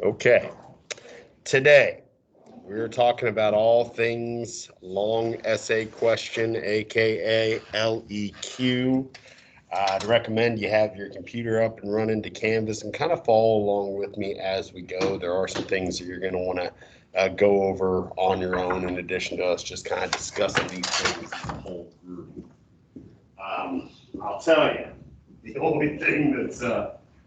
Okay, today we're talking about all things long essay question, aka LEQ. I'd recommend you have your computer up and running to Canvas and kind of follow along with me as we go. There are some things that you're going to want to go over on your own, in addition to us just kind of discussing these things as a whole group. Um, I'll tell you, the only thing that's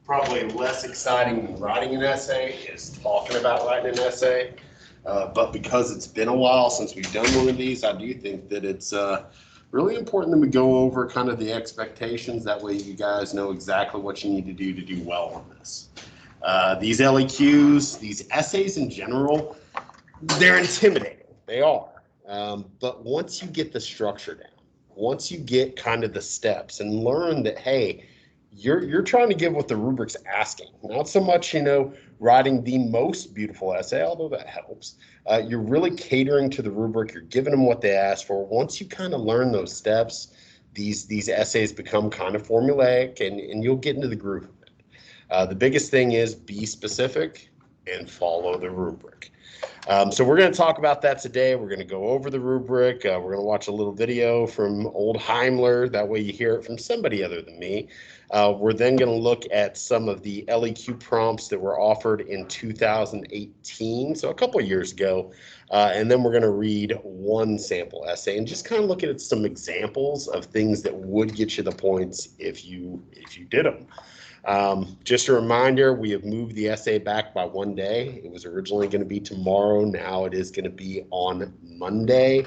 probably less exciting than writing an essay is talking about writing an essay. But because it's been a while since we've done one of these, I do think that it's really important that we go over kind of the expectations. That way, you guys know exactly what you need to do well on this. These LEQs, these essays in general, they're intimidating. They are. But once you get the structure down, once you get kind of the steps and learn that, hey, you're trying to give what the rubric's asking, not so much writing the most beautiful essay, although that helps. You're really catering to the rubric. You're giving them what they ask for. Once you kind of learn those steps, these essays become kind of formulaic, and you'll get into the groove of it. The biggest thing is be specific and follow the rubric. So we're going to talk about that today. We're going to go over the rubric. We're going to watch a little video from old Heimler. That way you hear it from somebody other than me. We're then going to look at some of the LEQ prompts that were offered in 2018, so a couple of years ago. And then we're going to read one sample essay and just kind of look at some examples of things that would get you the points if you did them. Just a reminder, we have moved the essay back by one day. It was originally going to be tomorrow. Now it is going to be on Monday.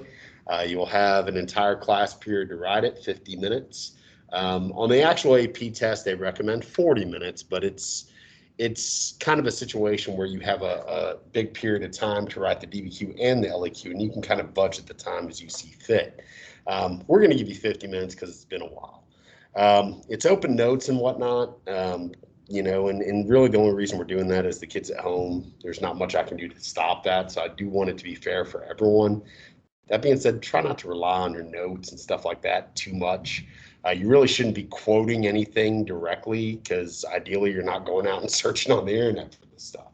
You'll have an entire class period to write it, 50 minutes. On the actual AP test, they recommend 40 minutes, but it's kind of a situation where you have a big period of time to write the DBQ and the LEQ, and you can kind of budget the time as you see fit. We're going to give you 50 minutes because it's been a while. It's open notes and whatnot, and really the only reason we're doing that is the kids at home. There's not much I can do to stop that, so I do want it to be fair for everyone. That being said, try not to rely on your notes and stuff like that too much. You really shouldn't be quoting anything directly because ideally you're not going out and searching on the internet for this stuff.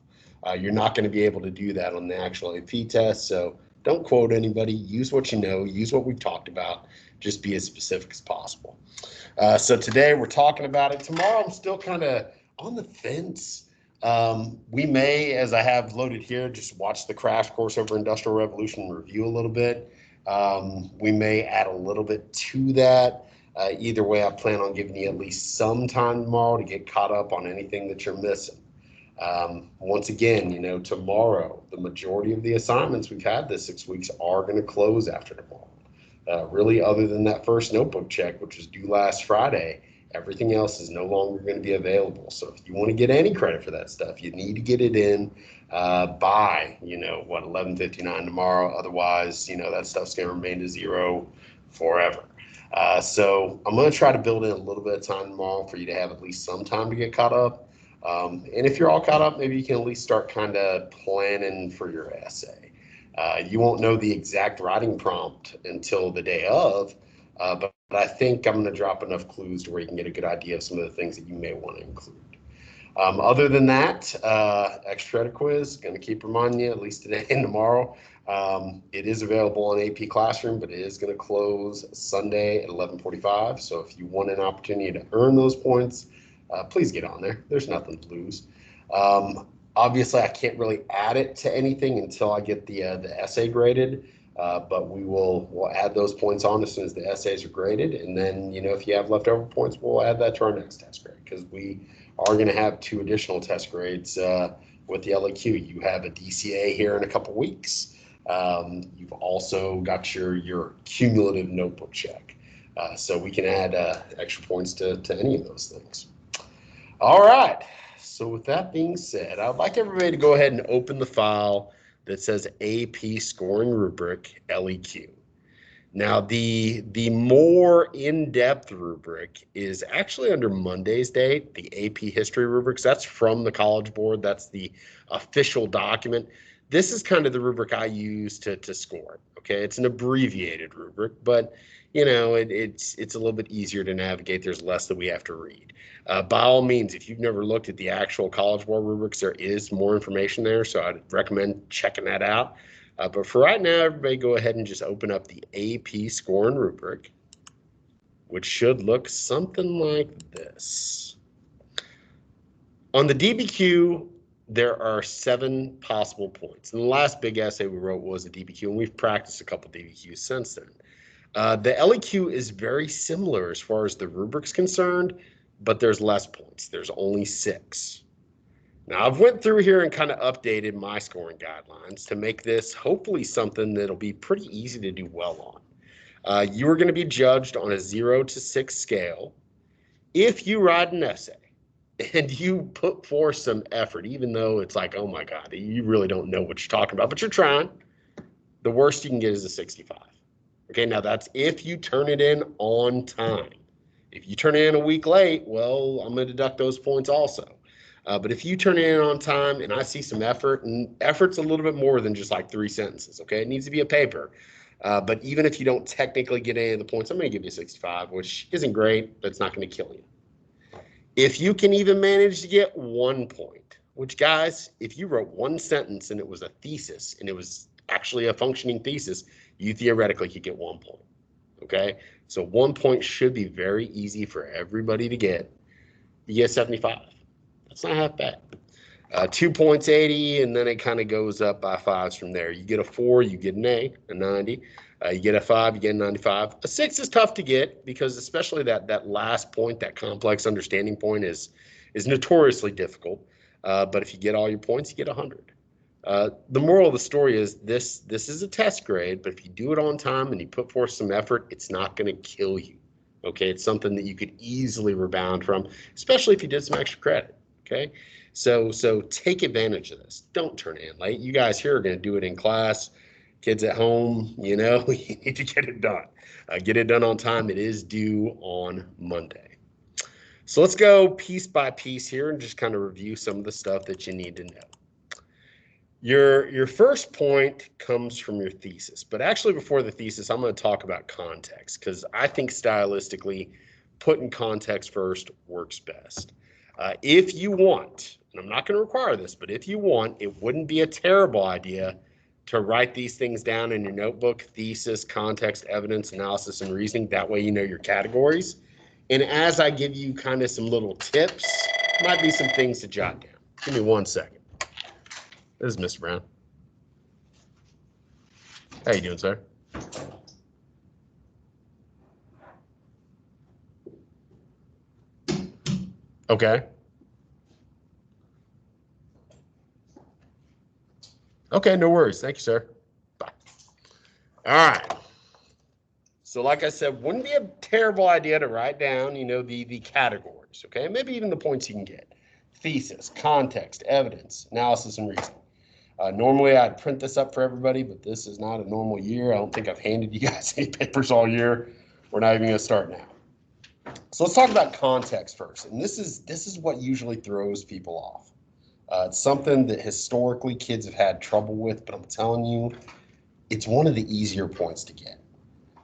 You're not going to be able to do that on the actual AP test, so don't quote anybody. Use what you know. Use what we've talked about. Just be as specific as possible. So today we're talking about it. Tomorrow I'm still kind of on the fence. We may, as I have loaded here, just watch the crash course over Industrial Revolution and review a little bit. We may add a little bit to that. Either way, I plan on giving you at least some time tomorrow to get caught up on anything that you're missing. Once again, tomorrow, the majority of the assignments we've had this 6 weeks are going to close after tomorrow. Really, other than that first notebook check, which was due last Friday, everything else is no longer going to be available. So if you want to get any credit for that stuff, you need to get it in by, 11:59 tomorrow. Otherwise, that stuff's going to remain to zero forever. So I'm going to try to build in a little bit of time tomorrow for you to have at least some time to get caught up. And if you're all caught up, maybe you can at least start kind of planning for your essay. You won't know the exact writing prompt until the day of, but I think I'm going to drop enough clues to where you can get a good idea of some of the things that you may want to include. Other than that, extra credit quiz, going to keep reminding you, at least today and tomorrow. It is available on AP Classroom, but it is going to close Sunday at 11:45. So if you want an opportunity to earn those points, please get on there. There's nothing to lose. Obviously, I can't really add it to anything until I get the essay graded, but we'll add those points on as soon as the essays are graded. And then, if you have leftover points, we'll add that to our next test grade because we are going to have 2 additional test grades with the LEQ. You have a DCA here in a couple weeks. You've also got your cumulative notebook check. So we can add extra points to any of those things. All right. So with that being said, I'd like everybody to go ahead and open the file that says AP Scoring Rubric LEQ. Now, the more in-depth rubric is actually under Monday's date, the AP History rubrics. That's from the College Board. That's the official document. This is kind of the rubric I use to score it, okay? It's an abbreviated rubric, but it's a little bit easier to navigate. There's less that we have to read. By all means, if you've never looked at the actual College Board rubrics, there is more information there, so I'd recommend checking that out. But for right now, everybody go ahead and just open up the AP scoring rubric, which should look something like this. On the DBQ, there are 7 possible points. And the last big essay we wrote was a DBQ, and we've practiced a couple DBQs since then. The LEQ is very similar as far as the rubric's concerned, but there's less points. There's only 6. Now, I've went through here and kind of updated my scoring guidelines to make this hopefully something that'll be pretty easy to do well on. You are going to be judged on a 0 to 6 scale. If you write an essay and you put forth some effort, even though it's like, oh my God, you really don't know what you're talking about, but you're trying, the worst you can get is a 65. Okay, now that's if you turn it in on time. If you turn it in a week late, well, I'm going to deduct those points also. But if you turn it in on time and I see some effort, and effort's a little bit more than just like 3 sentences, okay? It needs to be a paper. But even if you don't technically get any of the points, I'm going to give you a 65, which isn't great, but it's not going to kill you. If you can even manage to get 1 point, which, guys, if you wrote 1 sentence and it was a thesis and it was actually a functioning thesis, you theoretically could get 1 point, okay? So 1 point should be very easy for everybody to get. You get 75. That's not half bad. 2 points, 80, and then it kind of goes up by 5s from there. You get a 4, you get an A, a 90. You get a 5, you get a 95. A 6 is tough to get because especially that last point, that complex understanding point is notoriously difficult. But if you get all your points, you get 100. The moral of the story is this is a test grade, but if you do it on time and you put forth some effort, it's not going to kill you. Okay, it's something that you could easily rebound from, especially if you did some extra credit. Okay, so take advantage of this. Don't turn it in late. You guys here are going to do it in class. Kids at home, you need to get it done. Get it done on time. It is due on Monday. So let's go piece by piece here and just kind of review some of the stuff that you need to know. Your first point comes from your thesis, but actually before the thesis, I'm going to talk about context because I think stylistically, putting context first works best. If you want, and I'm not going to require this, but if you want, it wouldn't be a terrible idea to write these things down in your notebook: thesis, context, evidence, analysis, and reasoning. That way you know your categories. And as I give you kind of some little tips, might be some things to jot down. Give me 1 second. This is Mr. Brown. How you doing, sir? Okay. Okay, no worries. Thank you, sir. Bye. All right. So like I said, wouldn't be a terrible idea to write down, the categories, okay? Maybe even the points you can get. Thesis, context, evidence, analysis, and reasoning. Normally I'd print this up for everybody, but this is not a normal year. I don't think I've handed you guys any papers all year. We're not even going to start now. So let's talk about context first. And this is what usually throws people off. It's something that historically kids have had trouble with, but I'm telling you, it's one of the easier points to get.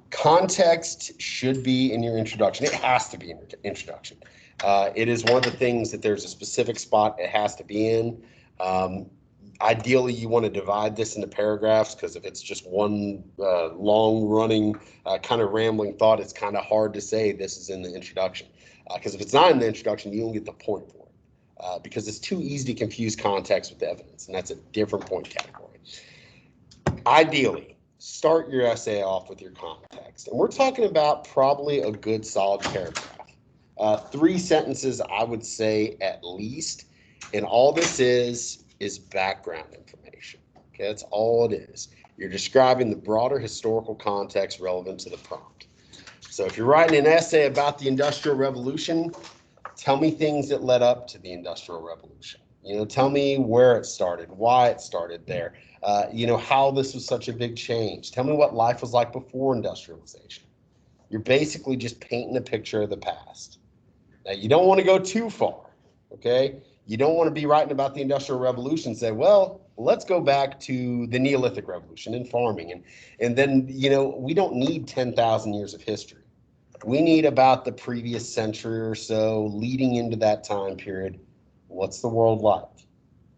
Context should be in your introduction. It has to be in your introduction. It is one of the things that there's a specific spot it has to be in. Ideally, you want to divide this into paragraphs because if it's just one long-running kind of rambling thought, it's kind of hard to say this is in the introduction. Because if it's not in the introduction, you don't get the point for it. Because it's too easy to confuse context with evidence, and that's a different point category. Ideally, start your essay off with your context. And we're talking about probably a good solid paragraph. 3 sentences, I would say, at least. And all this is background information. Okay, that's all it is. You're describing the broader historical context relevant to the prompt. So if you're writing an essay about the Industrial Revolution, tell me things that led up to the Industrial Revolution. Tell me where it started, why it started there, how this was such a big change. Tell me what life was like before industrialization. You're basically just painting a picture of the past. Now, you don't want to go too far, okay? You don't want to be writing about the Industrial Revolution and say, well, let's go back to the Neolithic Revolution in farming. And then, we don't need 10,000 years of history. We need about the previous century or so leading into that time period. What's the world like?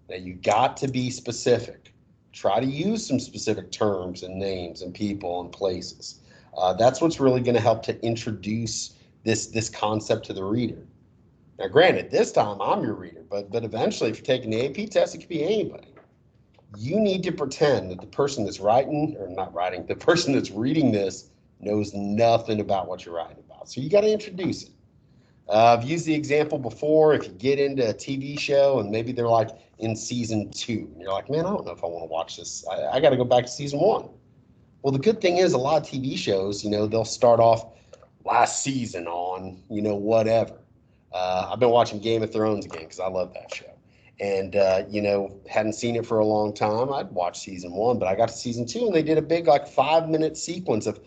Now, you got to be specific. Try to use some specific terms and names and people and places. That's what's really going to help to introduce this concept to the reader. Now, granted, this time I'm your reader, but eventually, if you're taking the AP test, it could be anybody. You need to pretend that the person that's the person that's reading this knows nothing about what you're writing about. So you got to introduce it. I've used the example before. If you get into a TV show and maybe they're like in season 2, and you're like, man, I don't know if I want to watch this. I got to go back to season 1. Well, the good thing is a lot of TV shows, they'll start off last season on, whatever. I've been watching Game of Thrones again because I love that show. And, hadn't seen it for a long time. I'd watched season 1, but I got to season 2 and they did a big 5-minute sequence of,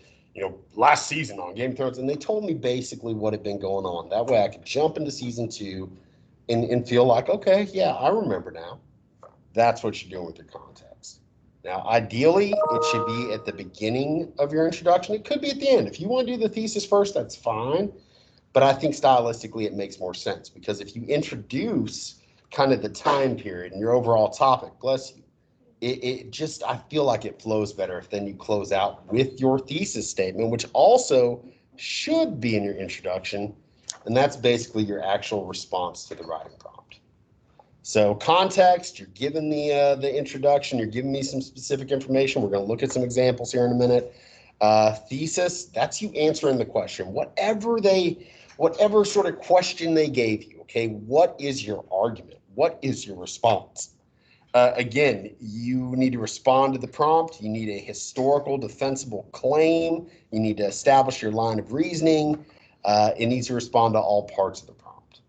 last season on Game of Thrones. And they told me basically what had been going on. That way I could jump into season 2 and feel like, okay, yeah, I remember now. That's what you're doing with your context. Now, ideally, it should be at the beginning of your introduction. It could be at the end. If you want to do the thesis first, that's fine. But I think stylistically it makes more sense because if you introduce kind of the time period and your overall topic, bless you, I feel like it flows better if then you close out with your thesis statement, which also should be in your introduction. And that's basically your actual response to the writing prompt. So context, you're given the introduction, you're giving me some specific information. We're going to look at some examples here in a minute. Thesis, that's you answering the question. Whatever sort of question they gave you, okay, what is your argument? What is your response? Again, you need to respond to the prompt. You need a historical defensible claim. You need to establish your line of reasoning. It needs to respond to all parts of the prompt.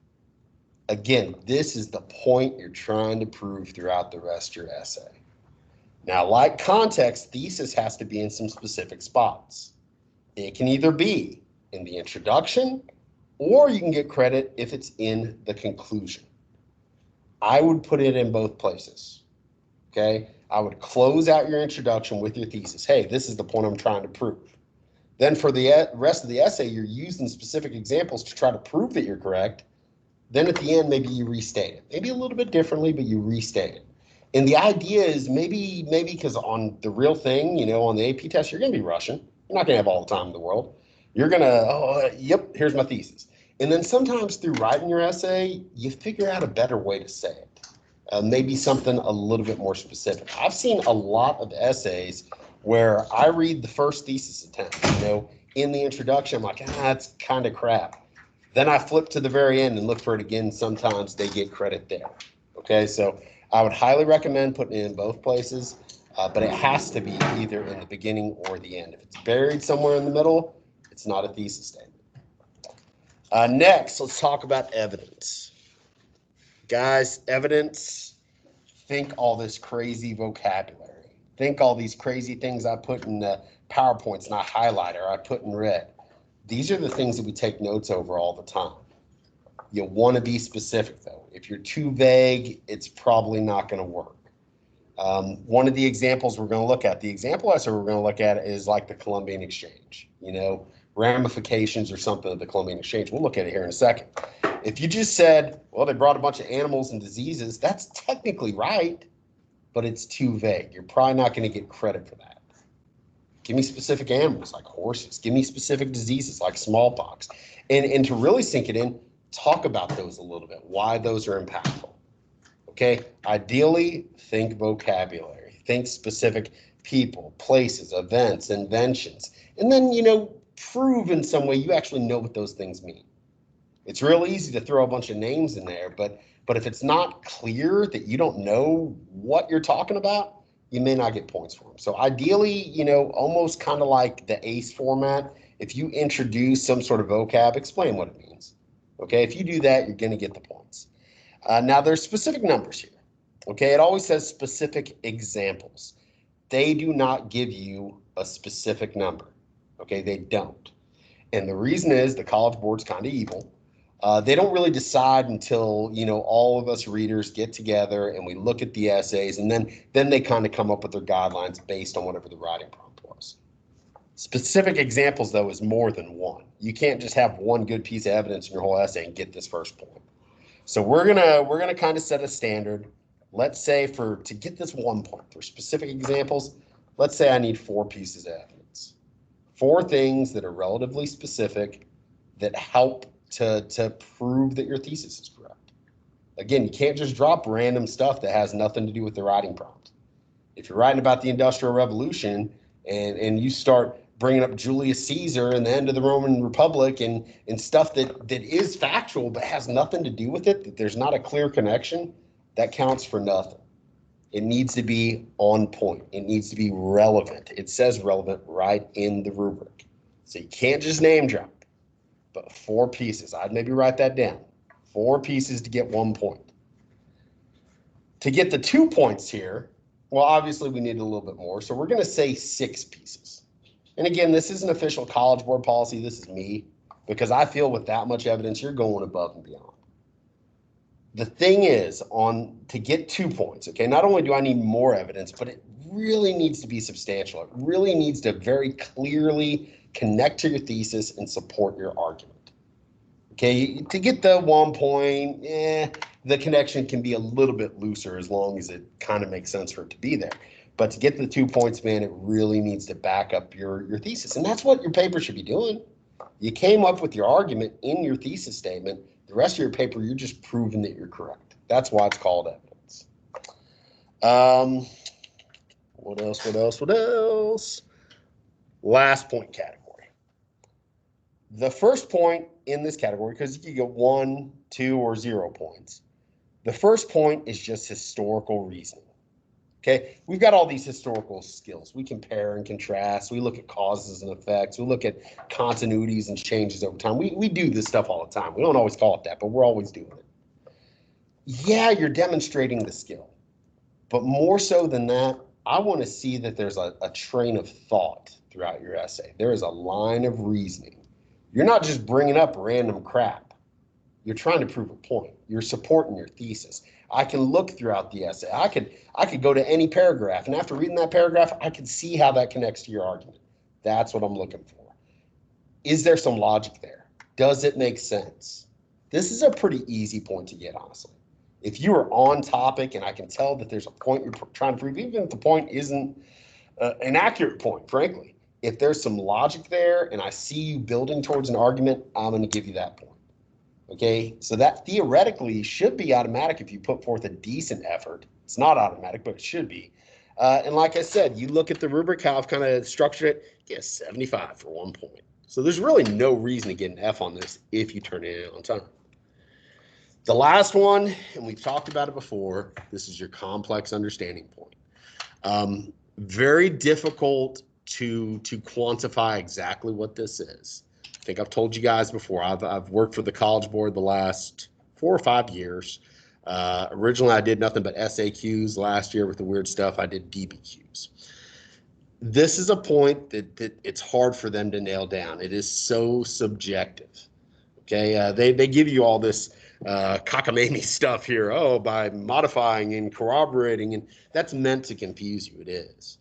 Again, this is the point you're trying to prove throughout the rest of your essay. Now, like context, thesis has to be in some specific spots. It can either be in the introduction, or you can get credit if it's in the conclusion. I would put it in both places, okay? I would close out your introduction with your thesis. Hey, this is the point I'm trying to prove. Then for the rest of the essay, you're using specific examples to try to prove that you're correct. Then at the end, maybe you restate it. Maybe a little bit differently, but you restate it. And the idea is maybe because on the real thing, on the AP test, you're going to be rushing. You're not going to have all the time in the world. You're going to, yep, here's my thesis. And then sometimes through writing your essay, you figure out a better way to say it. Maybe something a little bit more specific. I've seen a lot of essays where I read the first thesis attempt, in the introduction, I'm like, that's kind of crap. Then I flip to the very end and look for it again. Sometimes they get credit there. Okay, so I would highly recommend putting it in both places, but it has to be either in the beginning or the end. If it's buried somewhere in the middle, it's not a thesis statement. Next, let's talk about evidence. Guys, evidence, think all this crazy vocabulary. Think all these crazy things I put in the PowerPoints and I highlight or I put in red. These are the things that we take notes over all the time. You want to be specific, though. If you're too vague, it's probably not going to work. One of the examples we're going to look at, the example essay we're going to look at is like the Columbian Exchange, ramifications or something of the Columbian Exchange. We'll look at it here in a second. If you just said, well, they brought a bunch of animals and diseases, that's technically right, but it's too vague. You're probably not going to get credit for that. Give me specific animals like horses. Give me specific diseases like smallpox. And to really sink it in, talk about those a little bit, why those are impactful. Okay, ideally, think vocabulary, think specific people, places, events, inventions, and then, prove in some way you actually know what those things mean. It's real easy to throw a bunch of names in there, but if it's not clear that you don't know what you're talking about, you may not get points for them. So ideally, almost kind of like the ACE format, if you introduce some sort of vocab, explain what it means. Okay, if you do that, you're going to get the points. Now, there's specific numbers here. Okay, it always says specific examples. They do not give you a specific number. Okay, they don't. And the reason is the College Board's kind of evil. They don't really decide until, all of us readers get together and we look at the essays, and then they kind of come up with their guidelines based on whatever the writing prompt was. Specific examples, though, is more than one. You can't just have one good piece of evidence in your whole essay and get this first point. So we're gonna kind of set a standard. Let's say to get this 1 point, for specific examples, let's say I need 4 pieces of evidence. 4 things that are relatively specific that help to prove that your thesis is correct. Again, you can't just drop random stuff that has nothing to do with the writing prompt. If you're writing about the Industrial Revolution and you start bringing up Julius Caesar and the end of the Roman Republic and stuff that is factual but has nothing to do with it, that there's not a clear connection, that counts for nothing. It needs to be on point. It needs to be relevant. It says relevant right in the rubric. So you can't just name drop. But 4 pieces, I'd maybe write that down. 4 pieces to get 1 point. To get the 2 points here, well, obviously we need a little bit more. So we're going to say 6 pieces. And again, this isn't official College Board policy. This is me, because I feel with that much evidence, you're going above and beyond. The thing is, to get 2 points, okay, not only do I need more evidence, but it really needs to be substantial. It really needs to very clearly connect to your thesis and support your argument. Okay, to get the 1 point, the connection can be a little bit looser as long as it kind of makes sense for it to be there. But to get the 2 points, man, it really needs to back up your thesis. And that's what your paper should be doing. You came up with your argument in your thesis statement. The rest of your paper, you're just proving that you're correct. That's why it's called evidence. What else? Last point category. The first point in this category, because you can get 1, 2, or 0 points. The first point is just historical reasoning. Okay, we've got all these historical skills. We compare and contrast. We look at causes and effects. We look at continuities and changes over time. We do this stuff all the time. We don't always call it that, but we're always doing it. Yeah, you're demonstrating the skill. But more so than that, I want to see that there's a train of thought throughout your essay. There is a line of reasoning. You're not just bringing up random crap. You're trying to prove a point. You're supporting your thesis. I can look throughout the essay. I could go to any paragraph, and after reading that paragraph, I can see how that connects to your argument. That's what I'm looking for. Is there some logic there? Does it make sense? This is a pretty easy point to get, honestly. If you are on topic and I can tell that there's a point you're trying to prove, even if the point isn't an accurate point, frankly, if there's some logic there and I see you building towards an argument, I'm going to give you that point. Okay, so that theoretically should be automatic if you put forth a decent effort. It's not automatic, but it should be. And like I said, you look at the rubric, how I've kind of structured it, get 75 for 1 point. So there's really no reason to get an F on this if you turn it in on time. The last one, and we've talked about it before, this is your complex understanding point. Very difficult to quantify exactly what this is. I think I've told you guys before, I've worked for the College Board the last 4 or 5 years. Originally, I did nothing but SAQs. Last year with the weird stuff, I did DBQs. This is a point that it's hard for them to nail down. It is so subjective. Okay, they give you all this cockamamie stuff here. Oh, by modifying and corroborating, and that's meant to confuse you. It is.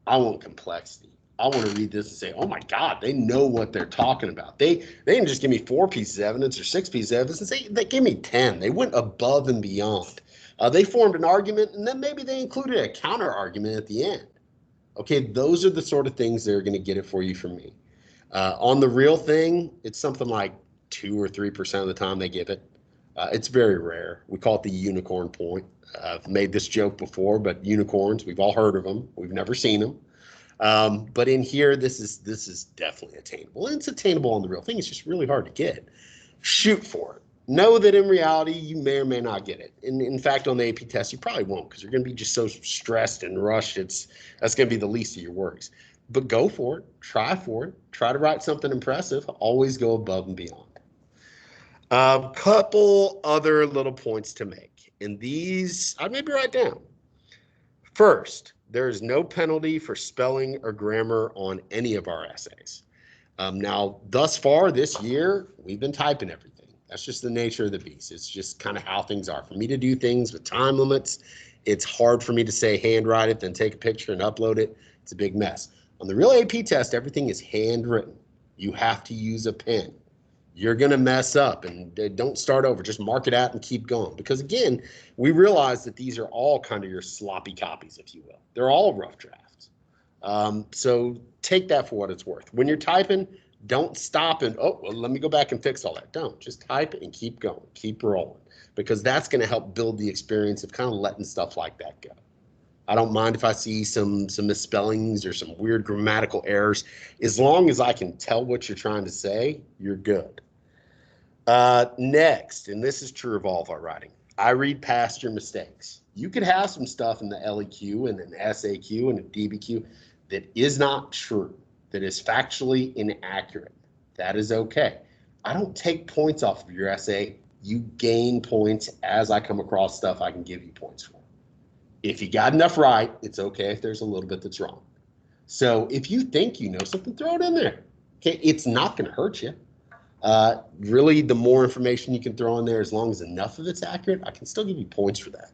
I want complexity. I want to read this and say, oh my God, they know what they're talking about. They didn't just give me 4 pieces of evidence or 6 pieces of evidence. They gave me 10. They went above and beyond. They formed an argument, and then maybe they included a counter argument at the end. Okay, those are the sort of things that are going to get it for you from me. On the real thing, it's something like 2 or 3% of the time they give it. It's very rare. We call it the unicorn point. I've made this joke before, but unicorns, we've all heard of them. We've never seen them. But in here, this is definitely attainable. And it's attainable on the real thing. It's just really hard to get. Shoot for it. Know that in reality, you may or may not get it. And in fact, on the AP test, you probably won't because you're going to be just so stressed and rushed. That's going to be the least of your worries. But go for it. Try for it. Try to write something impressive. Always go above and beyond. Couple other little points to make. And these, I'd maybe write down. First, there is no penalty for spelling or grammar on any of our essays. Now, thus far this year, we've been typing everything. That's just the nature of the beast. It's just kind of how things are. For me to do things with time limits, it's hard for me to say handwrite it, then take a picture and upload it. It's a big mess. On the real AP test, everything is handwritten. You have to use a pen. You're going to mess up, and don't start over. Just mark it out and keep going. Because again, we realize that these are all kind of your sloppy copies, if you will. They're all rough drafts. So take that for what it's worth. When you're typing, don't stop and, oh, well, let me go back and fix all that. Don't. Just type it and keep going. Keep rolling. Because that's going to help build the experience of kind of letting stuff like that go. I don't mind if I see some misspellings or some weird grammatical errors. As long as I can tell what you're trying to say, you're good. Next, and this is true of all of our writing, I read past your mistakes. You could have some stuff in the LEQ and an SAQ and a DBQ that is not true, that is factually inaccurate. That is okay. I don't take points off of your essay. You gain points as I come across stuff I can give you points for. If you got enough right, it's okay if there's a little bit that's wrong. So if you think you know something, throw it in there. Okay, it's not going to hurt you. Really, the more information you can throw in there, as long as enough of it's accurate, I can still give you points for that.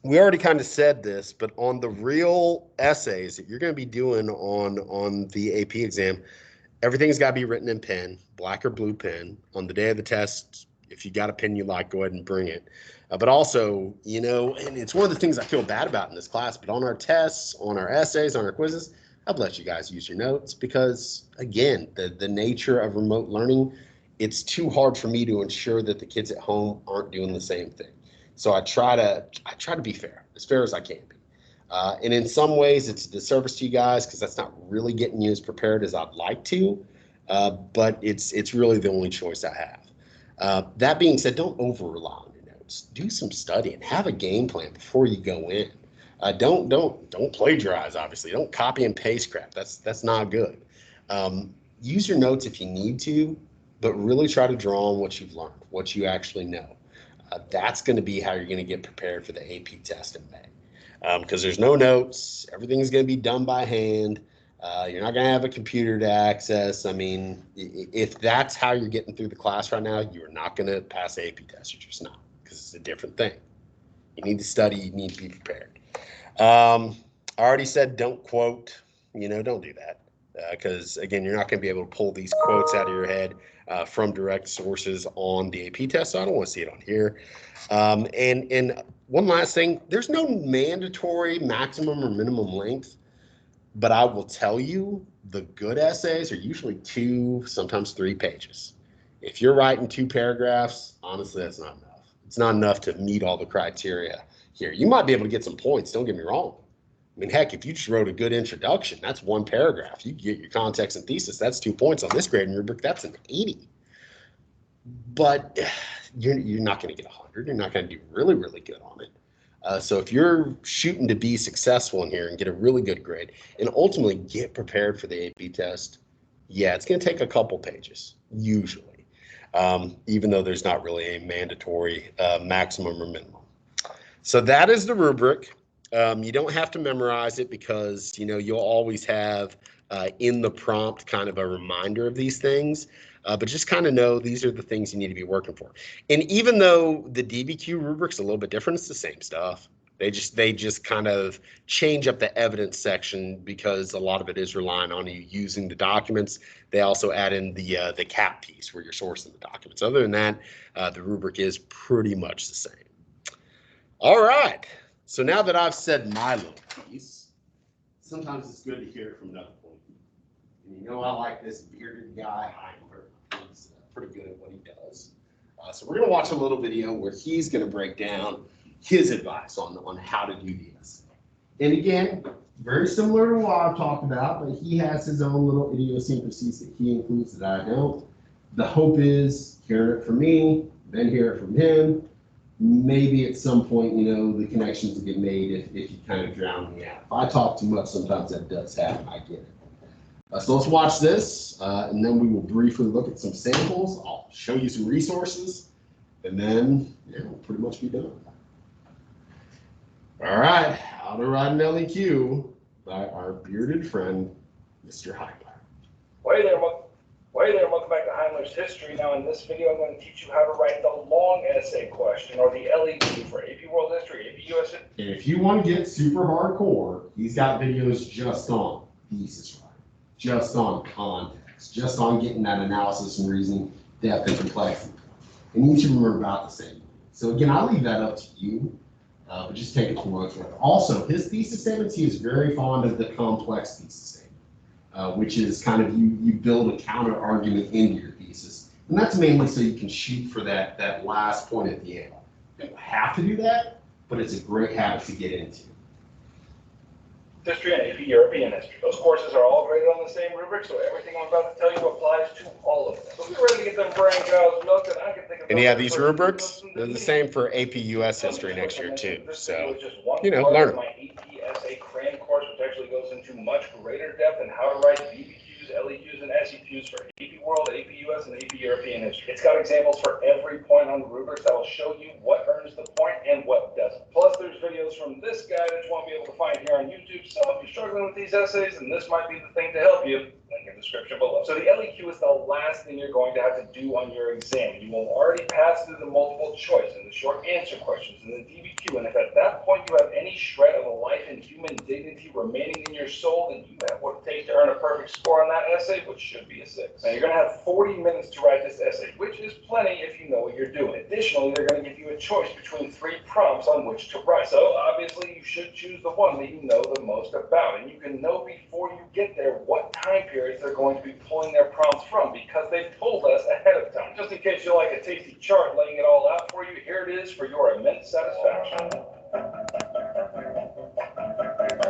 We already kind of said this, but on the real essays that you're going to be doing on the AP exam, everything's got to be written in pen, black or blue pen. On the day of the test, if you got a pen you like, go ahead and bring it. But also, you know, and it's one of the things I feel bad about in this class, but on our tests, on our essays, on our quizzes, I'd let you guys use your notes because, again, the nature of remote learning, it's too hard for me to ensure that the kids at home aren't doing the same thing. So I try to be fair as I can be. And in some ways, it's a disservice to you guys because that's not really getting you as prepared as I'd like to. But it's really the only choice I have. That being said, don't over rely on your notes. Do some studying. Have a game plan before you go in. Don't plagiarize. Obviously, don't copy and paste crap. That's not good. Use your notes if you need to, but really try to draw on what you've learned, what you actually know. That's going to be how you're going to get prepared for the AP test in May. Because there's no notes. Everything's going to be done by hand. You're not going to have a computer to access. I mean, if that's how you're getting through the class right now, you're not going to pass the AP test. You're just not, because it's a different thing. You need to study. You need to be prepared. I already said don't quote. Don't do that. Because, again, you're not going to be able to pull these quotes out of your head from direct sources on the AP test. So I don't want to see it on here. And one last thing, there's no mandatory maximum or minimum length, but I will tell you the good essays are usually 2, sometimes 3 pages. If you're writing 2 paragraphs, honestly, that's not enough. It's not enough to meet all the criteria here. You might be able to get some points, don't get me wrong. I mean, heck, if you just wrote a good introduction, that's 1 paragraph. You get your context and thesis, that's 2 points on this grading rubric. That's an 80. But you're not going to get 100. You're not going to do really, really good on it. So if you're shooting to be successful in here and get a really good grade and ultimately get prepared for the AP test, yeah, it's going to take a couple pages, usually, even though there's not really a mandatory maximum or minimum. So that is the rubric. You don't have to memorize it because, you'll always have in the prompt kind of a reminder of these things. But just kind of know these are the things you need to be working for. And even though the DBQ rubric's a little bit different, it's the same stuff. They just kind of change up the evidence section because a lot of it is relying on you using the documents. They also add in the cap piece where you're sourcing the documents. Other than that, the rubric is pretty much the same. All right. So now that I've said my little piece, sometimes it's good to hear it from another point of view. And I like this bearded guy, Heimler. He's pretty good at what he does. So we're going to watch a little video where he's going to break down his advice on how to do this. And again, very similar to what I've talked about, but he has his own little idiosyncrasies that he includes that I don't. The hope is hearing it from me, then hear it from him. Maybe at some point, the connections will get made if you kind of drown me out. If I talk too much, sometimes that does happen. I get it. So let's watch this, and then we will briefly look at some samples. I'll show you some resources, and then we'll pretty much be done. All right, How to Write an LEQ by our bearded friend, Mr. Heimler. Hey there, Mark. Well, hey there, and welcome back to Heimler's History. Now in this video, I'm going to teach you how to write the long essay question, or the LEQ for AP World History, AP US. And if you want to get super hardcore, he's got videos just on thesis writing, just on context, just on getting that analysis and reasoning, depth and complexity. And each of them are about the same. So again, I'll leave that up to you, but just take it for what it's worth. Also, his thesis statements, he is very fond of the complex thesis statement. Which is kind of you build a counter argument into your thesis. And that's mainly so you can shoot for that last point at the end. You don't have to do that, but it's a great habit to get into. History and AP European History. Those courses are all graded on the same rubric, so everything I'm about to tell you applies to all of them. So if you're ready to get them brain cows milked, I can think of. And yeah, these rubrics, they're the same for AP US History next year too. So, learn my AP essay cram course, which actually goes into much greater depth in how to write BBQs, LEQs, and SEQs for AP World, AP US, and AP European History. It's got examples for every point on the rubrics that will show you what earns the point and what doesn't. Plus, there's videos from this guy that you won't be able to find here on YouTube. So if you're struggling with these essays, then this might be the thing to help you. Link in the description below. So the LEQ is the last thing you're going to have to do on your exam. You will already pass through the multiple choice and the short answer questions and the DBQ. And if at that point you have any shred of a life and human dignity remaining in your soul, then you have what it takes to earn a perfect score on that essay, which should be a 6. Now you're going to have 40 minutes to write this essay, which is plenty if you know what you're doing. Additionally, they're going to give you a choice between 3 prompts on which to write. So obviously you should choose the one that you know the most about, and you can know before you get there what time periods they're going to be pulling their prompts from, because they've told us ahead of time. Just in case you like a tasty chart laying it all out for you, here it is for your immense satisfaction.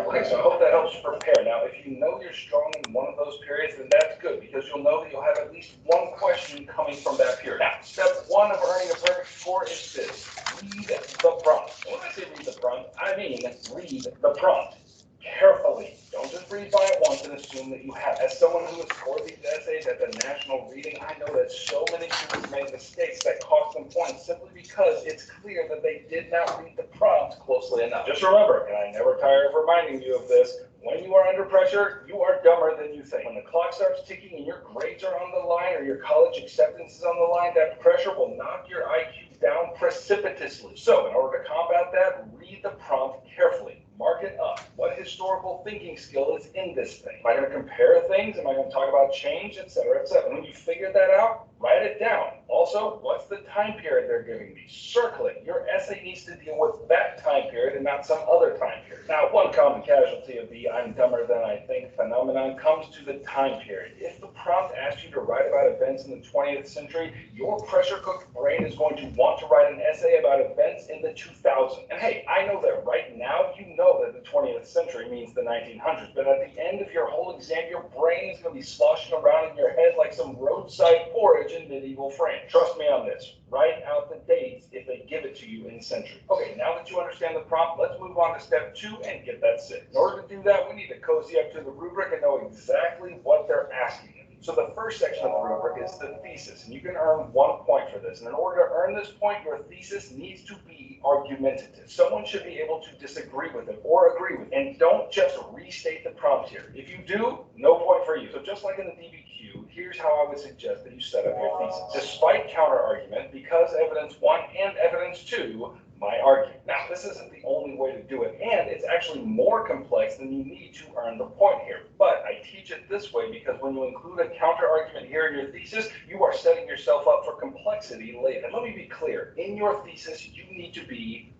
Okay, so I hope that helps you prepare. Now, if you know you're strong in one of those periods, then that's good, because you'll know that you'll have at least one question coming from that period. Now, step 1 of earning a perfect score is this: read the prompt. And when I say read the prompt, I mean read the prompt carefully. Don't just read by it once and assume that you have. As someone who has scored these essays at the national reading, I know that so many students make mistakes that cost them points simply because it's clear that they did not read the prompt closely enough. Just remember, and I never tire of reminding you of this, when you are under pressure, you are dumber than you think. When the clock starts ticking and your grades are on the line or your college acceptance is on the line, that pressure will knock your IQ down precipitously. So in order to combat that, read the prompt carefully. Mark it up. What historical thinking skill is in this thing? Am I going to compare things? Am I going to talk about change, etc., etc.? When you figure that out, write it down. Also, what's the time period they're giving me? Circle it. Your essay needs to deal with that time period and not some other time period. Now, one common casualty of the "I'm dumber than I think" phenomenon comes to the time period. If the prompt asks you to write about events in the 20th century, your pressure-cooked brain is going to want to write an essay about events in the 2000s. And hey, I know that right now you know that the 20th century means the 1900s, but at the end of your whole exam, your brain is going to be sloshing around in your head like some roadside porridge in medieval France. Trust me on this. Write out the dates if they give it to you in century. Okay, now that you understand the prompt, let's move on to step 2 and get that 6. In order to do that, we need to cozy up to the rubric and know exactly what they're asking you. So the first section of the rubric is the thesis, and you can earn 1 point for this. And in order to earn this point, your thesis needs to be argumentative. Someone should be able to disagree with it or agree with it. And don't just restate the prompt here. If you do, no point for you. So just like in the DBQ, here's how I would suggest that you set up your thesis. Despite counter-argument, because evidence 1 and evidence 2, my argument. Now, this isn't the only way to do it, and it's actually more complex than you need to earn the point here. But I teach it this way because when you include a counter-argument here in your thesis, you are setting yourself up for complexity later. And let me be clear, in your thesis, you need to be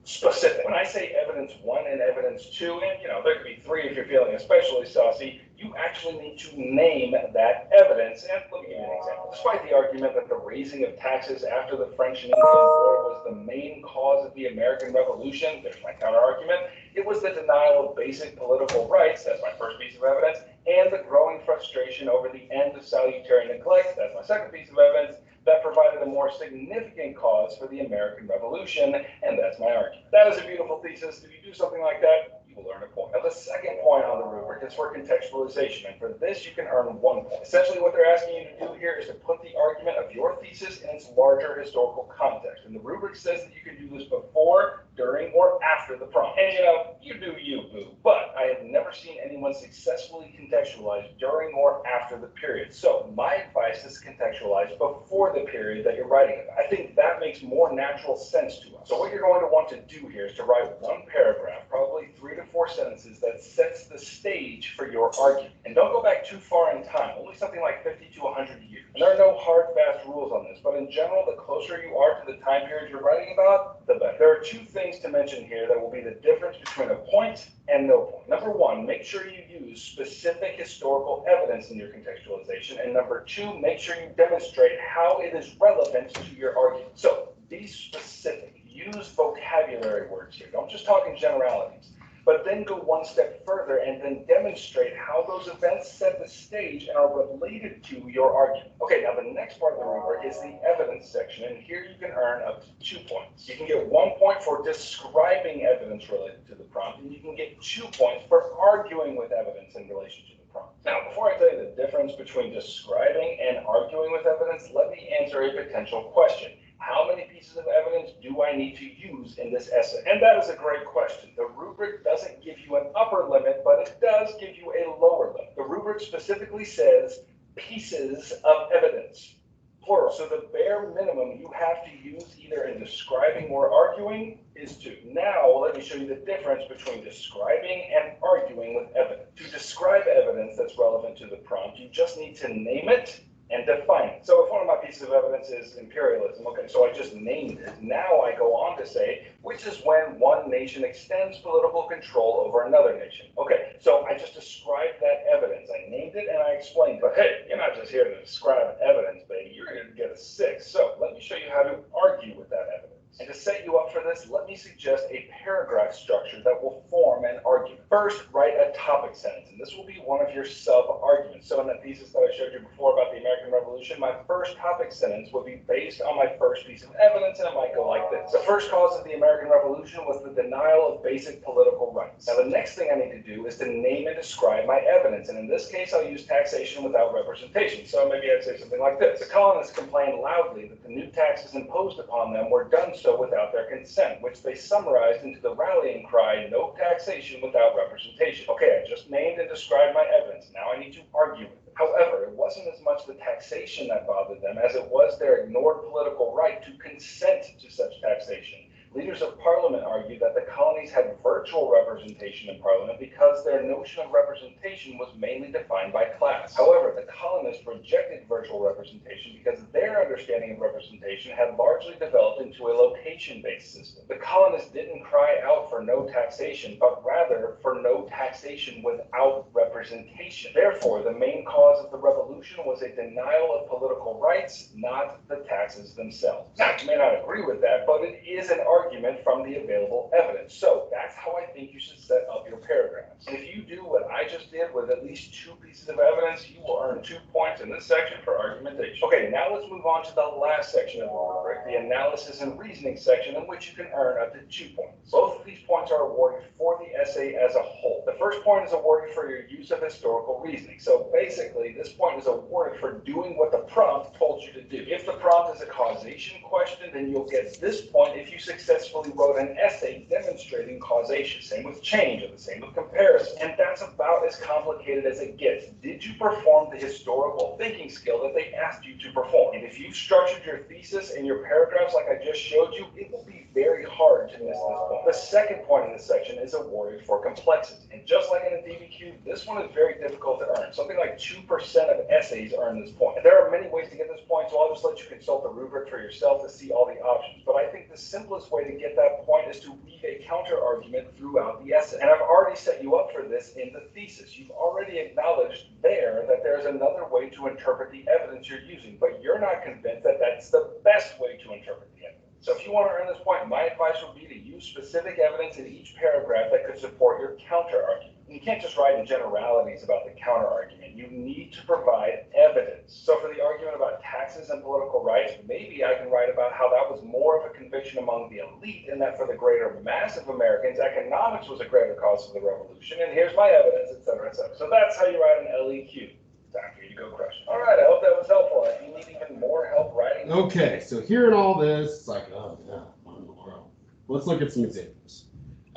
specific. When I say evidence 1 and evidence 2, and there could be 3 if you're feeling especially saucy, you actually need to name that evidence. And let me give you an example. Despite the argument that the raising of taxes after the French and Indian War was the main cause of the American Revolution, there's my counter argument, it was the denial of basic political rights, that's my first piece of evidence, and the growing frustration over the end of salutary neglect, that's my second piece of evidence, that provided a more significant cause for the American Revolution, and that's my argument. That is a beautiful thesis. If you do something like that, you will earn a point. Now, the second point on the rubric is for contextualization, and for this, you can earn 1 point. Essentially, what they're asking you to do here is to put the argument of your thesis in its larger historical context, and the rubric says that you can do this before, during or after the prompt. And you do you, boo. But I have never seen anyone successfully contextualize during or after the period. So my advice is contextualize before the period that you're writing about. I think that makes more natural sense to us. So what you're going to want to do here is to write one paragraph, probably 3 to 4 sentences that sets the stage for your argument. And don't go back too far in time, only something like 50 to 100 years. And there are no hard, fast rules on this, but in general, the closer you are to the time period you're writing about, the better. There are 2 things to mention here that will be the difference between a point and no point. Number 1, make sure you use specific historical evidence in your contextualization. And number 2, make sure you demonstrate how it is relevant to your argument. So be specific. Use vocabulary words here. Don't just talk in generalities. But then go one step further and then demonstrate how those events set the stage and are related to your argument. Okay, now the next part of the rubric is the evidence section, and here you can earn up to 2 points. You can get 1 point for describing evidence related to the prompt, and you can get 2 points for arguing with evidence in relation to the prompt. Now, before I tell you the difference between describing and arguing with evidence, let me answer a potential question. How many pieces of evidence do I need to use in this essay? And that is a great question. The rubric doesn't give you an upper limit, but it does give you a lower limit. The rubric specifically says pieces of evidence, plural. So the bare minimum you have to use either in describing or arguing is 2. Now, let me show you the difference between describing and arguing with evidence. To describe evidence that's relevant to the prompt, you just need to name it and define it. So if one of my pieces of evidence is imperialism, okay, so I just named it. Now I go on to say, which is when one nation extends political control over another nation. Okay, so I just described that evidence. I named it and I explained, but hey, you're not just here to describe evidence, baby. You're here to get a 6. So let me show you how to argue with that evidence. And to set you up for this, let me suggest a paragraph structure that will form an argument. First, write a topic sentence, and this will be one of your sub-arguments. So in that thesis that I showed you before about the American Revolution, my first topic sentence will be based on my first piece of evidence, and it might go like this. The first cause of the American Revolution was the denial of basic political rights. Now, the next thing I need to do is to name and describe my evidence, and in this case, I'll use taxation without representation. So maybe I'd say something like this. The colonists complained loudly that the new taxes imposed upon them were done so without their consent, which they summarized into the rallying cry, no taxation without representation. Okay, I just named and described my evidence. Now I need to argue with it. However, it wasn't as much the taxation that bothered them as it was their ignored political right to consent to such taxation. Leaders of Parliament argued that the colonies had virtual representation in Parliament because their notion of representation was mainly defined by class. However, the colonists rejected virtual representation because their understanding of representation had largely developed into a location-based system. The colonists didn't cry out for no taxation, but rather for no taxation without representation. Therefore, the main cause of the revolution was a denial of political rights, not the taxes themselves. Now, you may not agree with that, but it is an argument from the available evidence. So that's how I think you should set up your paragraphs. And if you do what I just did with at least 2 pieces of evidence, you will earn 2 points in this section for argumentation. Okay, now let's move on to the last section of the rubric, the analysis and reasoning section, in which you can earn up to 2 points. Both of these points are awarded for the essay as a whole. The first point is awarded for your use of historical reasoning. So basically, this point is awarded for doing what the prompt told you to do. If the prompt is a causation question, then you'll get this point if you successfully wrote an essay demonstrating causation. Same with change, or the same with comparison. And that's about as complicated as it gets. Did you perform the historical thinking skill that they asked you to perform? And if you've structured your thesis and your paragraphs like I just showed you, it will be very hard to miss this point. The second point in this section is awarded for complexity. And just like in a DBQ, this one is very difficult to earn. Something like 2% of essays earn this point. And there are many ways to get this point, so I'll just let you consult the rubric for yourself to see all the options. But I think the simplest way to get that point is to weave a counter argument throughout the essay. And I've already set you up for this in the thesis. You've already acknowledged there that there's another way to interpret the evidence you're using, but you're not convinced that that's the best way to interpret the evidence. So if you want to earn this point, my advice would be to use specific evidence in each paragraph that could support your counter argument. You can't just write in generalities about the counter argument. You need to provide evidence. So for the argument about taxes and political rights, maybe I can write about how that was more of a conviction among the elite, and that for the greater mass of Americans, economics was a greater cause of the revolution, and here's my evidence, etc., etc. So that's how you write an LEQ. Time for you to go crush it. All right, I hope that was helpful. If you need even more help writing. Okay, so hearing all this, it's like, oh, yeah, what in the world? Let's look at some examples.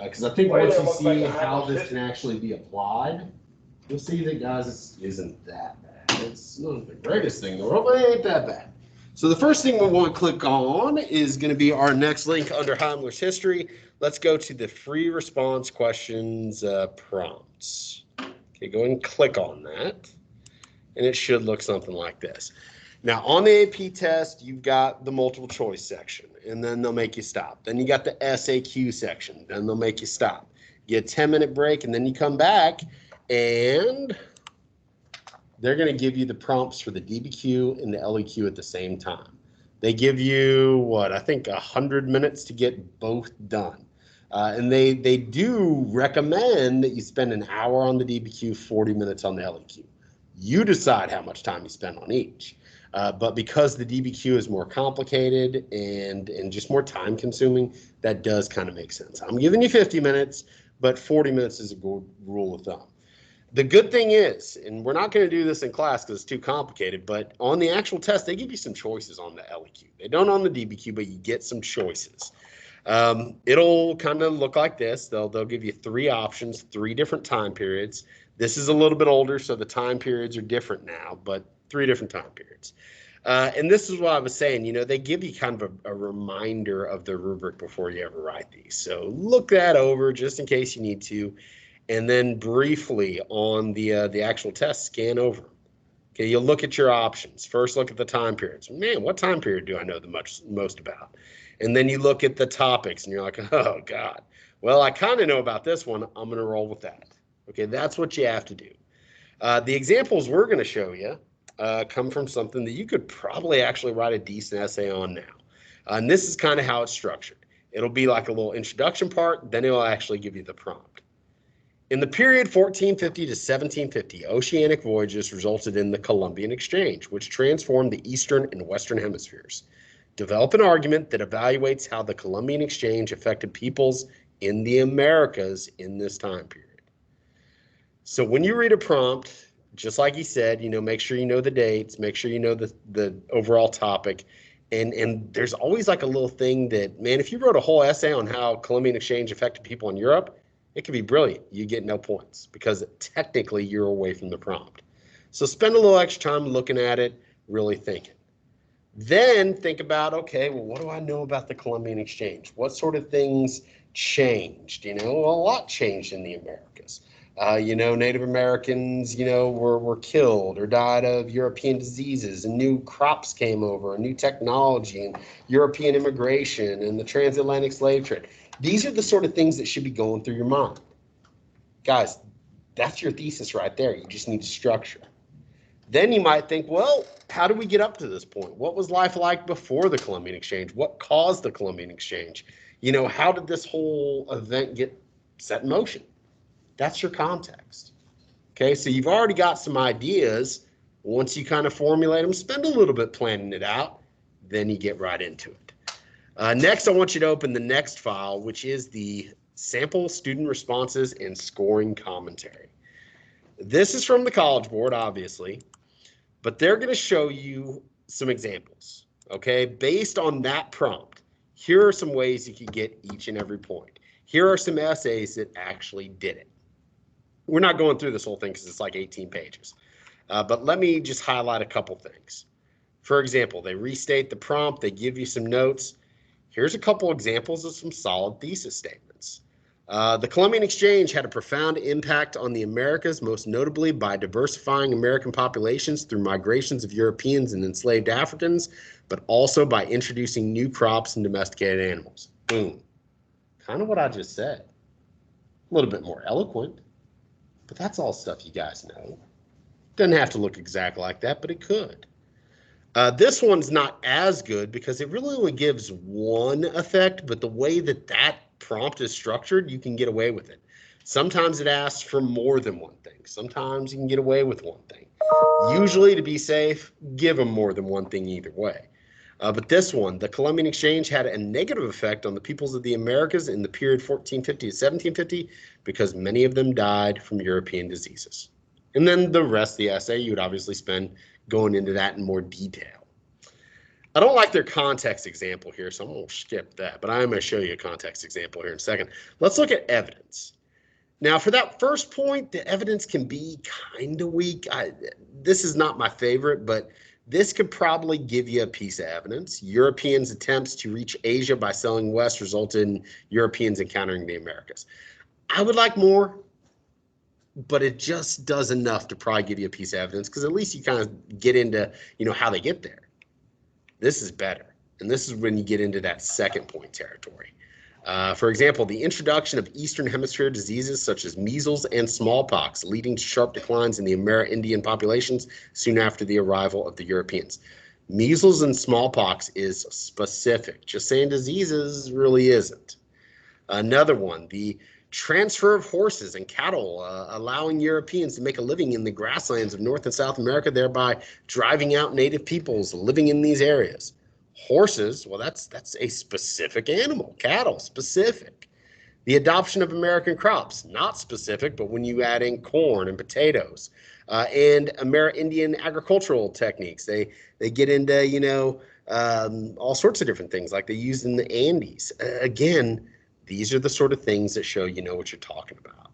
Because I think once you see how this can actually be applied, you'll see that, guys, this isn't that bad. It's not the greatest thing in the world, but it ain't that bad. So the first thing we want to click on is going to be our next link under Heimler's history. Let's go to the free response questions prompts. Okay, go ahead and click on that. And it should look something like this. Now, on the AP test, you've got the multiple choice section, and then they'll make you stop. Then you got the SAQ section, then they'll make you stop. You get a 10-minute break, and then you come back, and they're going to give you the prompts for the DBQ and the LEQ at the same time. They give you, what, I think 100 minutes to get both done. And they do recommend that you spend an hour on the DBQ, 40 minutes on the LEQ. You decide how much time you spend on each. But because the DBQ is more complicated and just more time consuming, that does kind of make sense. I'm giving you 50 minutes, but 40 minutes is a good rule of thumb. The good thing is, and we're not going to do this in class because it's too complicated, but on the actual test, they give you some choices on the LEQ. They don't on the DBQ, but you get some choices. It'll kind of look like this. They'll give you 3 options, 3 different time periods. This is a little bit older, so the time periods are different now, but 3 different time periods. And this is what I was saying, you know, they give you kind of a reminder of the rubric before you ever write these. So look that over just in case you need to. And then briefly on the actual test, scan over. Okay, you'll look at your options. First, look at the time periods. Man, what time period do I know the most about? And then you look at the topics, and you're like, oh, God. Well, I kind of know about this one. I'm going to roll with that. Okay, that's what you have to do. The examples we're going to show you come from something that you could probably actually write a decent essay on now. And this is kind of how it's structured. It'll be like a little introduction part, then it'll actually give you the prompt. In the period 1450 to 1750, oceanic voyages resulted in the Columbian Exchange, which transformed the Eastern and Western hemispheres. Develop an argument that evaluates how the Columbian Exchange affected peoples in the Americas in this time period. So when you read a prompt, just like he said, you know, make sure you know the dates, make sure you know the overall topic. And there's always like a little thing that, man, if you wrote a whole essay on how Columbian Exchange affected people in Europe, it could be brilliant. You get no points because technically you're away from the prompt. So spend a little extra time looking at it, really thinking. Then think about, okay, well, what do I know about the Columbian Exchange? What sort of things changed? You know, well, a lot changed in the Americas. You know, Native Americans, you know, were killed or died of European diseases, and new crops came over, and new technology, and European immigration, and the transatlantic slave trade. These are the sort of things that should be going through your mind. Guys, that's your thesis right there. You just need structure. Then you might think, well, how did we get up to this point? What was life like before the Columbian Exchange? What caused the Columbian Exchange? You know, how did this whole event get set in motion? That's your context. Okay, so you've already got some ideas. Once you kind of formulate them, spend a little bit planning it out, then you get right into it. Next, I want you to open the next file, which is the sample student responses and scoring commentary. This is from the College Board, obviously, but they're going to show you some examples, okay? Based on that prompt, here are some ways you could get each and every point. Here are some essays that actually did it. We're not going through this whole thing because it's like 18 pages, but let me just highlight a couple things. For example, they restate the prompt, they give you some notes. Here's a couple examples of some solid thesis statements. The Columbian Exchange had a profound impact on the Americas, most notably by diversifying American populations through migrations of Europeans and enslaved Africans, but also by introducing new crops and domesticated animals. Boom. Kind of what I just said. A little bit more eloquent, but that's all stuff you guys know. Doesn't have to look exactly like that, but it could. This one's not as good because it really only gives one effect, but the way that that prompt is structured, you can get away with it. Sometimes it asks for more than one thing. Sometimes you can get away with one thing. Usually, to be safe, give them more than one thing either way. But this one, the Columbian Exchange had a negative effect on the peoples of the Americas in the period 1450 to 1750 because many of them died from European diseases. And then the rest of the essay, you would obviously spend going into that in more detail. I don't like their context example here, so I'm going to skip that, but I'm going to show you a context example here in a second. Let's look at evidence. Now, for that first point, the evidence can be kind of weak. This is not my favorite, but this could probably give you a piece of evidence. Europeans' attempts to reach Asia by sailing west resulted in Europeans encountering the Americas. I would like more, but it just does enough to probably give you a piece of evidence, because at least you kind of get into, how they get there. This is better. And this is when you get into that second point territory. For example, the introduction of Eastern Hemisphere diseases such as measles and smallpox, leading to sharp declines in the Amerindian populations soon after the arrival of the Europeans. Measles and smallpox is specific. Just saying diseases really isn't. Another one, the transfer of horses and cattle, allowing Europeans to make a living in the grasslands of North and South America, thereby driving out native peoples living in these areas. Horses, well, that's a specific animal. Cattle, specific. The adoption of American crops, not specific, but when you add in corn and potatoes, and Amerindian agricultural techniques, they get into, all sorts of different things like they use in the Andes. Again, these are the sort of things that show you know what you're talking about.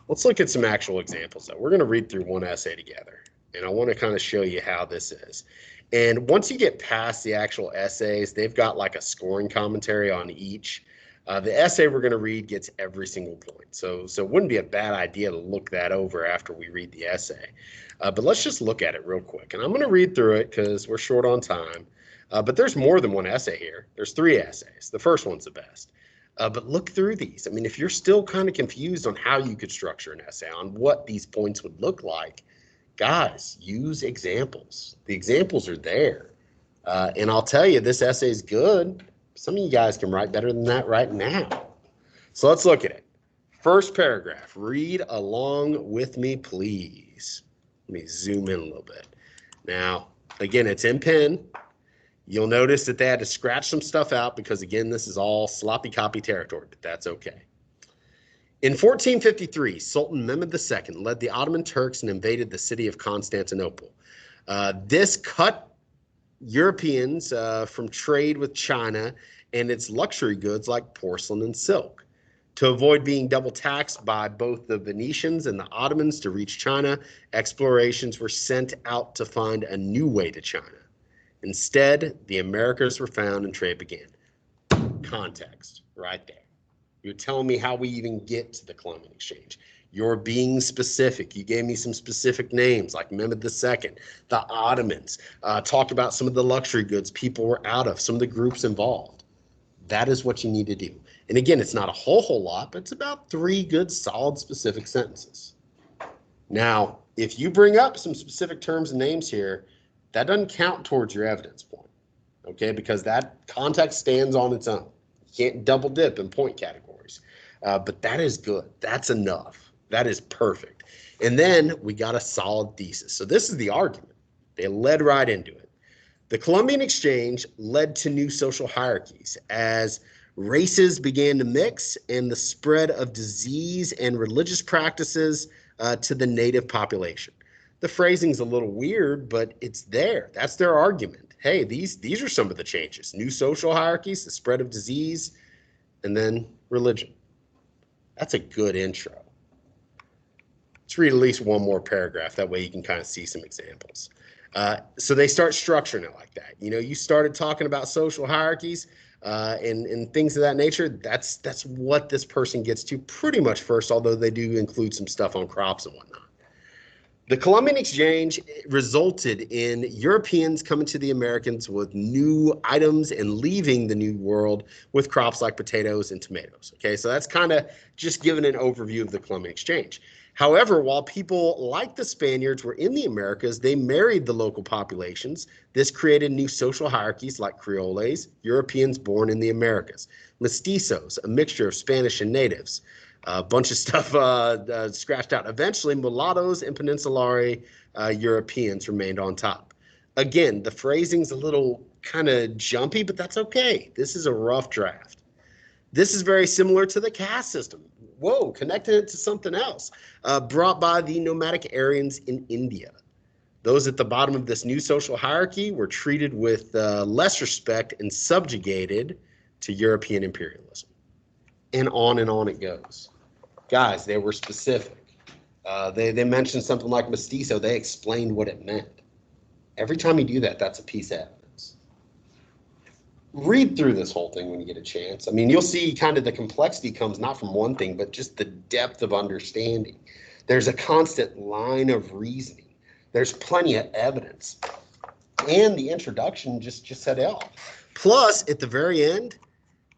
Let's look at some actual examples, though. We're going to read through one essay together, and I want to kind of show you how this is. And once you get past the actual essays, they've got like a scoring commentary on each. The essay we're going to read gets every single point. So it wouldn't be a bad idea to look that over after we read the essay. But let's just look at it real quick. And I'm going to read through it because we're short on time. But there's more than one essay here. There's 3 essays. The first one's the best. But look through these. I mean, if you're still kind of confused on how you could structure an essay, on what these points would look like, guys, use examples. The examples are there. And I'll tell you, this essay is good. Some of you guys can write better than that right now. So let's look at it. First paragraph. Read along with me, please. Let me zoom in a little bit. Now, again, it's in pen. You'll notice that they had to scratch some stuff out because, again, this is all sloppy copy territory, but that's okay. In 1453, Sultan Mehmed II led the Ottoman Turks and invaded the city of Constantinople. This cut Europeans from trade with China and its luxury goods like porcelain and silk. To avoid being double taxed by both the Venetians and the Ottomans to reach China, explorations were sent out to find a new way to China. Instead, the Americas were found and trade began. Context, right there. You're telling me how we even get to the Columbian Exchange. You're being specific. You gave me some specific names like Mehmed II, the Ottomans, talked about some of the luxury goods people were out of, some of the groups involved. That is what you need to do. And again, it's not a whole lot, but it's about 3 good, solid, specific sentences. Now, if you bring up some specific terms and names here, that doesn't count towards your evidence point, okay? Because that context stands on its own. You can't double dip in point categories. But that is good. That's enough. That is perfect. And then we got a solid thesis. So this is the argument. They led right into it. The Columbian Exchange led to new social hierarchies as races began to mix and the spread of disease and religious practices to the native population. The phrasing's a little weird, but it's there. That's their argument. Hey, these are some of the changes. New social hierarchies, the spread of disease, and then religion. That's a good intro. Let's read at least one more paragraph. That way you can kind of see some examples. So they start structuring it like that. You started talking about social hierarchies and things of that nature. That's what this person gets to pretty much first, although they do include some stuff on crops and whatnot. The Columbian Exchange resulted in Europeans coming to the Americans with new items and leaving the New World with crops like potatoes and tomatoes. Okay, so that's kind of just giving an overview of the Columbian Exchange. However, while people like the Spaniards were in the Americas, they married the local populations. This created new social hierarchies like Creoles, Europeans born in the Americas, mestizos, a mixture of Spanish and natives. A bunch of stuff scratched out. Eventually, mulattoes and peninsulary Europeans remained on top. Again, the phrasing's a little kind of jumpy, but that's okay. This is a rough draft. This is very similar to the caste system. Whoa, connecting it to something else. Brought by the nomadic Aryans in India. Those at the bottom of this new social hierarchy were treated with less respect and subjugated to European imperialism. And on it goes. Guys, they were specific. They mentioned something like mestizo. They explained what it meant. Every time you do that, that's a piece of evidence. Read through this whole thing when you get a chance. I mean, you'll see kind of the complexity comes not from one thing, but just the depth of understanding. There's a constant line of reasoning. There's plenty of evidence. And the introduction just set it off. Plus, at the very end,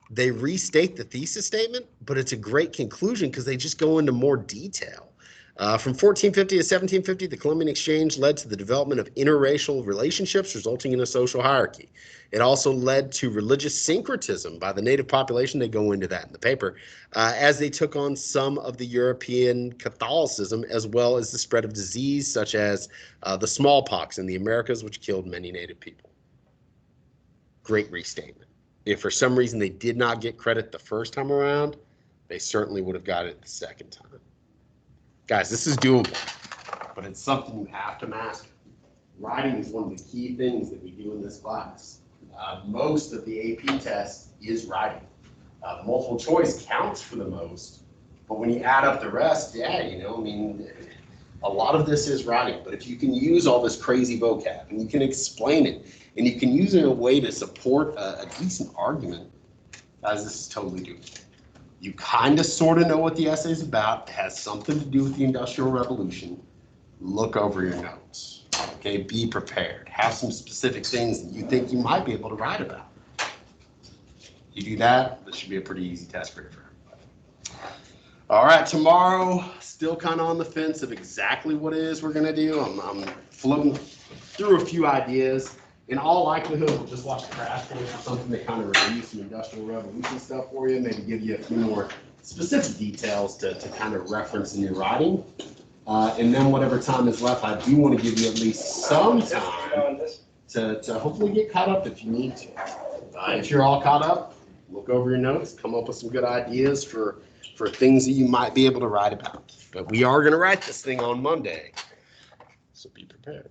they restate the thesis statement, but it's a great conclusion because they just go into more detail. From 1450 to 1750, the Columbian Exchange led to the development of interracial relationships, resulting in a social hierarchy. It also led to religious syncretism by the native population. They go into that in the paper, as they took on some of the European Catholicism, as well as the spread of disease such as the smallpox in the Americas, which killed many native people. Great restatement. If for some reason they did not get credit the first time around, they certainly would have got it the second time. Guys, this is doable, but it's something you have to master. Writing is one of the key things that we do in this class. Most of the AP test is writing. Multiple choice counts for the most, but when you add up the rest, yeah, you know, I mean, a lot of this is writing, but if you can use all this crazy vocab and you can explain it and you can use it in a way to support a decent argument, guys, this is totally doable. You kind of sort of know what the essay is about. It has something to do with the Industrial Revolution. Look over your notes. Okay, be prepared. Have some specific things that you think you might be able to write about. You do that, this should be a pretty easy test for everybody. All right, tomorrow, still kind of on the fence of exactly what it is we're going to do. I'm floating through a few ideas. In all likelihood, we'll just watch the crash course or something to kind of review some Industrial Revolution stuff for you, maybe give you a few more specific details to kind of reference in your writing. And then whatever time is left, I do want to give you at least some time to hopefully get caught up if you need to. If you're all caught up, look over your notes, come up with some good ideas for things that you might be able to write about. But we are going to write this thing on Monday, so be prepared.